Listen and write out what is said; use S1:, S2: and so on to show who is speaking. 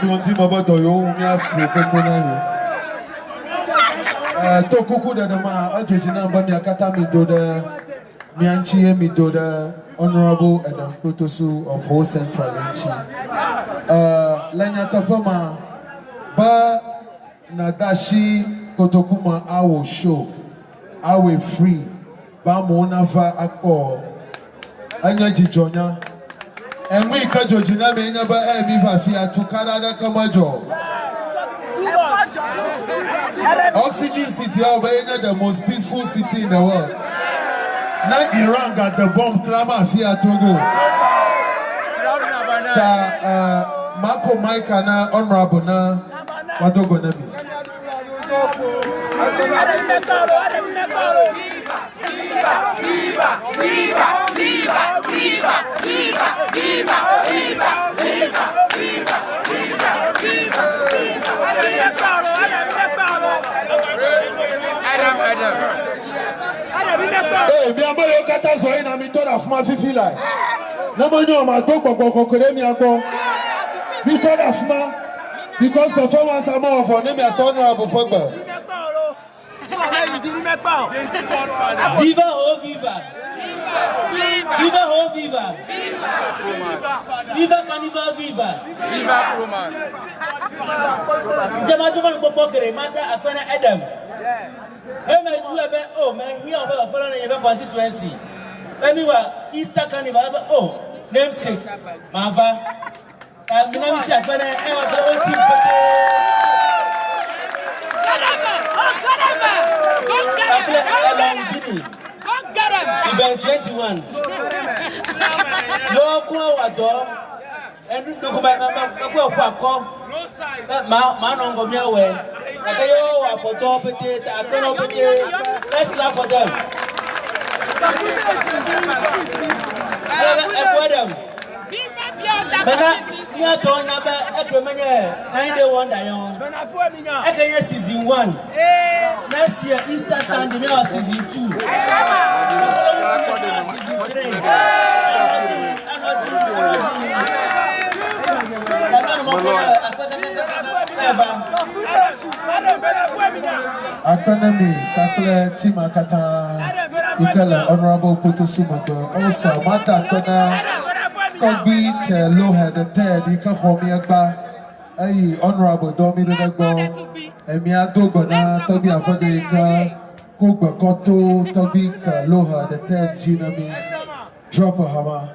S1: Blondie Mabadoyo, we have Coconayo. To Kuku de Ma, Ajina Bamiakata Midoda, Mianchi Midoda, Honorable EdemKpotosu of Ho Central Inchi. Lenya Tafama, Ba Nadashi Kotokuma, our show, our free, Ba Monava Akko, Anya Jijonya. And we can judge never Viva to Canada Kamajo. Oxygen City, the most peaceful city in the world. Now Iran got the bomb Krama Fia Togo. Marco Mike na honorable na Watogo Nabi. Viva, viva, viva, viva, viva, viva, viva, viva, viva, viva, viva, viva, Hey, mi ambo yo kata so ina mi to da fuma fifi lai. Na mo nyo ma to gbogbo kokore mi agbo. Mi to da fuma because performance am of on me as honorable fogba. Viva ho viva. Viva ho viva. Viva carnival viva. Viva Roman. Jama jama gbogbo manda apena Edem. Hey man, you have oh man here about Apollo constituency. Let me Easter carnival oh namesake Mava. I'm going to say apena Event 21. No Wado and look at my man on Gomiawe. I for top it, I don't let's clap for them. For them. You don't number 91 Dion. I can season 1. Next year, Easter Sunday, season 2. Season 3. Academy, kple team akata, ikala honorable Kpotosu also mata kona kobi ke loha the third Ewenyigba, ayi honorable Domino Dagbo, emi adogbo na tobi afode ika kogba koto tobi ke loha the third jinami drop a hammer.